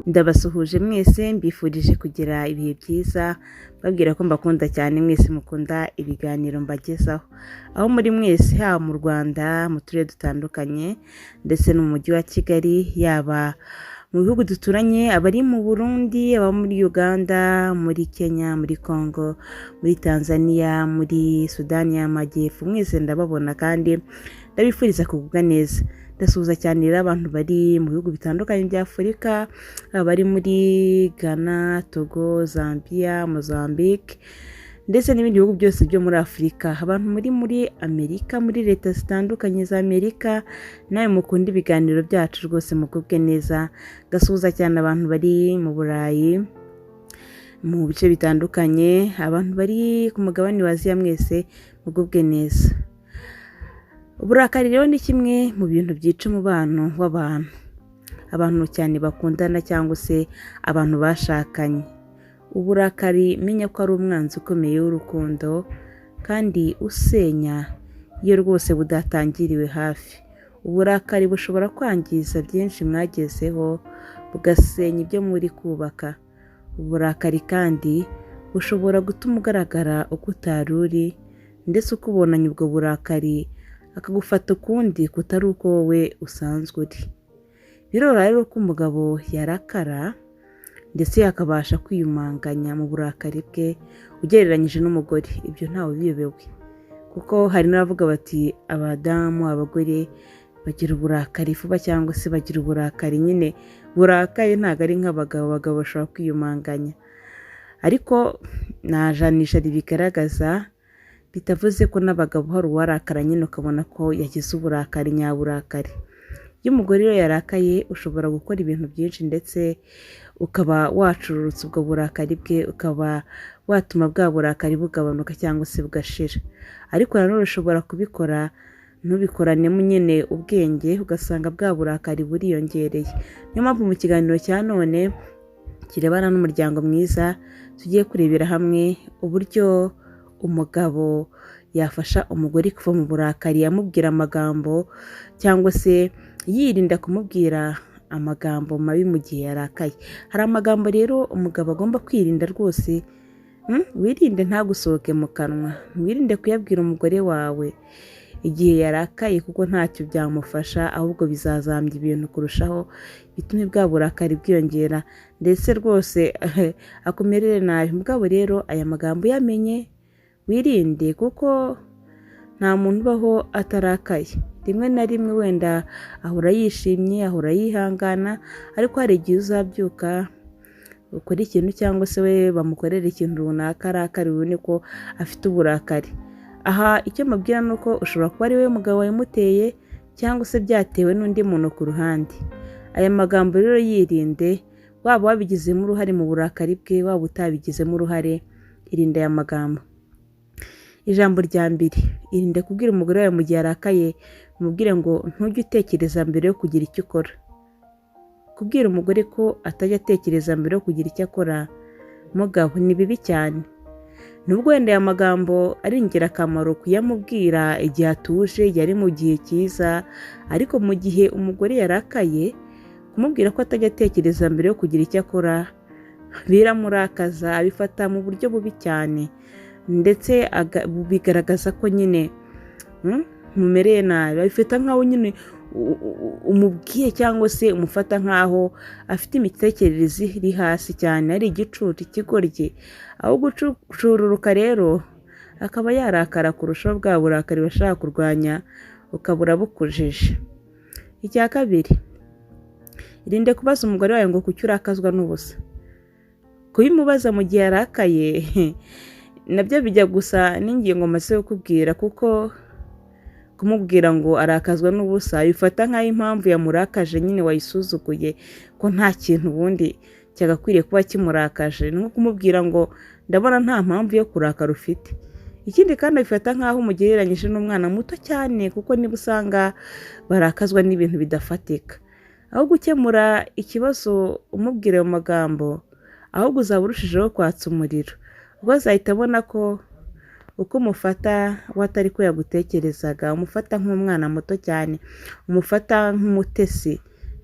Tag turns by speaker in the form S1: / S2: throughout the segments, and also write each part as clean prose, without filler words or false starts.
S1: Ndabasuhuje mwese mbifurije kugira ibihe byiza, babwira ko mbakunda cyane mwese mukunda ibiganiro mbagezaho. Aho muri mwese haba mu Rwanda, mu turere dutandukanye ndetse no mu mujyi wa Kigali, yaba mu bihugu duturanye, abari mu Burundi, aba muri Uganda, muri Kenya, muri Congo, muri Tanzania, muri Sudani y'Amajyepfo, mwese ndababona kandi ndabifuriza kugubwa neza. Ndasuhuza cyane rero abantu bari mu bihugu bitandukanye bya Afurika, abari muri Ghana, Togo, Zambia, Mozambique ndetse n'ibindi bihugu byose byo muri Afurika. Abantu muri Amerika, muri leta zitandukanye za Amerika, nawe mukunda ibiganiro byacu rwose mugubwe neza. Ndasuhuza cyane abantu bari mu Burayi, mu bice bitandukanye, abantu bari ku mugabane wa Aziya, mwese mugubwe neza. Uburakari rero ni kimwe mu bintu byica umubano w'abantu, abantu cyane bakundana cyangwa se abantu bashakanye. Uburakari menya ko ari umwanzi ukomeye w'urukundo kandi usenya iyo rwose budatangiriwe hafi. Uburakari bushobora kwangiza byinshi mwagezeho, bugasenya ibyo muri kubaka. Uburakari kandi bushobora gutuma ugaragara uko utari uri, ndetse ukubonanye ubwo burakari akagufata ukundi kutari uko wowe usanzwe uri. Biroroha rero ko umugabo yarakara ndetse akabasha kwiyumanganya mu burakari bwe ugereranyije n'umugore. Ibyo ntawe biyobewe, kuko hari n'abavuga bati abadamu, abagore bagira uburakari vuba cyangwa se bagira uburakari nyine burakaye, ntabwo ari nk'abagabo. Abagabo bashobora kwiyumanganya, ariko nta janisha ribigaragaza, bitavuze ko n'abagabo hari uwarakara nyine ukabona ko yagize uburakari nyaburakari. Iyo umugore rero yarakaye ushobora gukora ibintu byinshi ndetse ukaba wacururutsa ubwo burakari bwe, ukaba watuma bwa burakari bugabanuka cyangwa se bugashira. Ariko nanone ushobora kubikora ntubikoranemo nyine ubwenge, ugasanga bwa burakari buriyongereye. Niyo mpamvu mu kiganiro cya none kirebana n'umuryango mwiza tugiye kurebera hamwe uburyo umugabo yafasha umugore kuva mu burakari, amubwira amagambo cyangwa se yirinda kumubwira amagambo mabi mu gihe yarakaye. Hari amagambo rero umugabo agomba kwirinda rwose. Wirinde ntagusohoke mu kanwa, wirinde kuyabwira umugore wawe igihe yarakaye, kuko ntacyo byamufasha, ahubwo bizazambya ibintu kurushaho, bitume bwa burakari bwiyongera ndetse rwose akumerere nabi. Mugabo rero aya magambo yamenye, wirinde, kuko nta muntu ubaho atarakaye. Rimwe na rimwe wenda ahora yishimye, ahora yihangana, ariko hari igihe uzabyuka ukora ikintu cyangwa se we bamukorera ikintu runaka arakariwe, ubone ko afite uburakari. Aha icyo mabwira ni uko ushobora kuba ari we mugabo wamuteye, cyangwa se byatewe n'undi muntu ku ruhande. Aya magambo rero yirinde, waba wabigizemo uruhare mu burakari bwe, waba utabigizemo uruhare, irinde aya magambo. Ijambo rya mbere, irinde kubwira umugore wawe mu gihe arakaye, umubwire ngo ntujye utekereza mbere yo kugira icyo ukora. Kubwira umugore ko atajya atekereza mbere yo kugira icyo akora, mugabo, ni bibi cyane. Nubwo wenda aya magambo ari ingirakamaro kuyamubwira igihe atuje, yari mu gihe cyiza, ariko mu gihe umugore yarakaye, kumubwira ko atajya atekereza mbere yo kugira icyo akora biramurakaza, abifata mu buryo bubi cyane, ndetse bigaragaza ko nyine mumereye nabi. Abifata nk'aho nyine umubwiye cyangwa se umufata nk'aho afite imitekerereze iri hasi cyane, ari igicucu, ikigoryi. Aho gucururuka rero akaba yarakara kurushaho, bwa burakari bashaka kurwanya ukabura bukujije. Icya kabiri, irinde kubaza umugore wawe ngo kuki urakazwa n'ubusa. Kubimubaza mu gihe yarakaye nabyo bijya gusa n'ingingo maze kukubwira, kuko kumubwira ngo arakazwa n'ubusa bifata nk'aho impamvu yamurakaje nyine wayisuzuguye, ko nta kintu ubundi cyagakwiriye kuba kimurakaje. Ni nko kumubwira ngo ndabona nta mpamvu yo kurakara ufite. Ikindi kandi bifata nk'aho umugereranyije n'umwana muto cyane, kuko niba usanga barakazwa n'ibintu bidafatika. Aho gukemura ikibazo umubwira ayo magambo, ahubwo uzaba urushijeho kwatsa umuriro. Ubwo azahita abona ko uko umufata watari ko yagutekerezaga, umufata nk'umwana muto cyane, umufata nk'umutesi,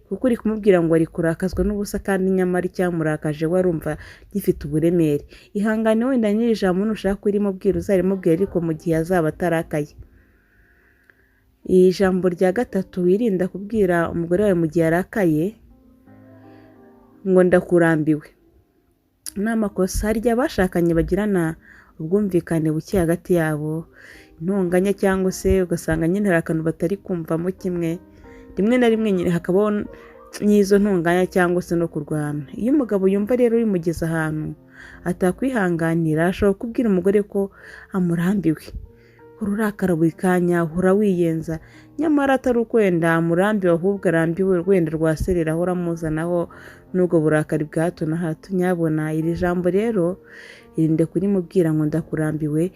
S1: kuko uri kumubwira ngo ari kurakazwa n'ubusa kandi nyamara icyamurakaje we arumva gifite uburemere. Ihangane wenda n'iri jambo nushaka kurimubwira uzarimubwira ariko mu gihe azaba atarakaye. Ijambo rya gatatu wirinda kubwira umugore wawe mu gihe arakaye ngo ndakurambiwe. Ni amakosa. Hari igihe abashakanye bagirana ubwumvikane buke hagati yabo, intonganya cyangwa se ugasanga nyine hari akantu batari kumvamo kimwe, rimwe na rimwe nyine hakabaho n'izo ntonganya cyangwa se no kurwana. Iyo umugabo yumva rero bimugeze ahantu atakwihanganira, ashobora kubwira umugore ko amurambiwe. Urakara buri kanya, uhora wiyenza, nyamara atari uko wenda amurambiwe ahubwo arambiwe wenda rwaserera ahora amuzanaho n'ubwo burakari bwa hato na hato. Nyabona iri jambo rero irinde kurimubwira ngo ndakurambiwe,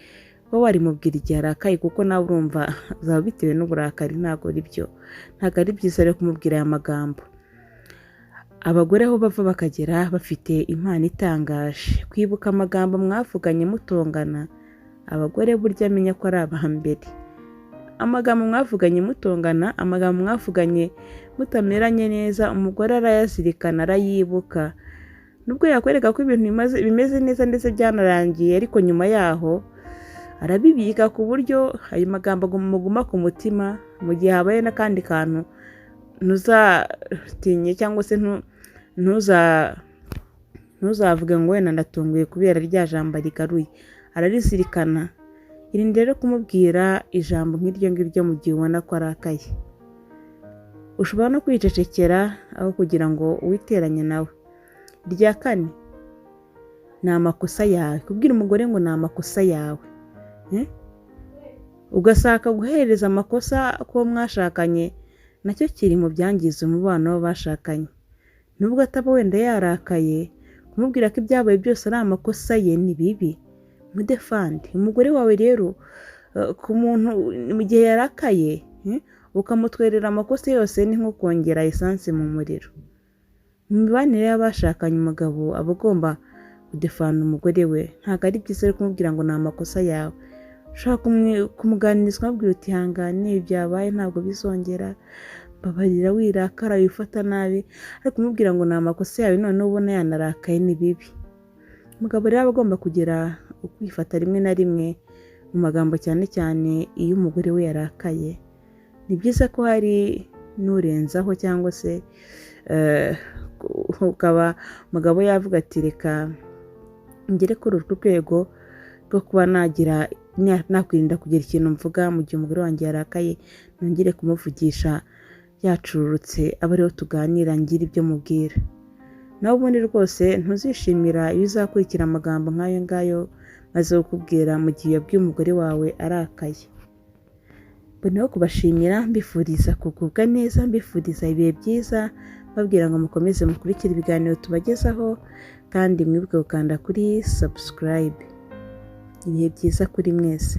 S1: wowe warimubwira igihe arakaye kuko nawe urumva zaba bitewe n'uburakari. Ntabwo ari byiza rero kumubwira aya magambo. Abagore aho bava bakagera bafite impano itangaje. Kwibuka amagambo mwavuganye mutongana, abagore burya amenya ko ari abambere. Amagambo mwavuganye mutongana, amagambo mwavuganye mutameranye neza, umugore arayazirikana, arayibuka. Nubwo yakwereka ko ibintu bimeze neza ndetse byanarangiye, ariko nyuma yaho arabibika ku buryo ayo magambo muguma ku mutima. Mu gihe habaye n'akandi kantu ntuzatinye cyangwa se ntuzavuge ngo wenda ndatunguye kubera rya jambo rigaruye. Ararizirikana. Irinde rero kumubwira ijambo nk'iryo ngiryo mu gihe ubona ko arakaye. Ushobora no kwicecekera aho kugira ngo witeranye nawe. Irya kane, ni amakosa yawe. Kubwira umugore ngo ni amakosa yawe, ugasaka guhereza amakosa ko mwashakanye, nacyo kiri mu byangiza umubano w'abashakanye. Nubwo ataba wenda yarakaye, kumubwira ko ibyabaye byose ari amakosa ye ni bibi. Mudefandi umugore wawe rero ku muntu mu gihe yarakaye, ukamutwerera amakosa yose ni nko kongera esanse mu muriro. Mu mibanire y'abashakanye umugabo aba agomba kudefanda umugore we. Ntabwo ari byiza kumubwira ngo ni amakosa yawe. Ushobora kumuganiriza ukamubwira uti ihangane byabaye ntabwo bizongera, babarira, wirakara, wifata nabi, ariko kumubwira ngo ni amakosa yawe none ubona yanarakaye ni bibi. Umugabo rero aba agomba kugira ukwifata rimwe na rimwe mu magambo, cyane cyane iyo umugore we yarakaye. Ni byiza ko hari n'urenzaho cyangwa se ukaba umugabo yavuga ati reka ngere kuri uru rwego rwo kuba nakwirinda kugira ikintu mvuga mu gihe umugore wanjye yarakaye, nongere kumuvugisha yacururutse, aba ariho tuganira ngira ibyo mubwira. Nawe ubundi rwose ntuzishimira iyo uzakurikira amagambo nk'ayo ngayo maze kukubwira mu gihe yabwiye umugore wawe arakaye. Mboneyeho kubashimira, mbifuriza kugubwa neza, mbifuriza ibihe byiza, babwira ngo mukomeze mukurikire ibiganiro tubagezaho kandi mwibuke gukanda kuri subscribe. Ibihe byiza kuri mwese.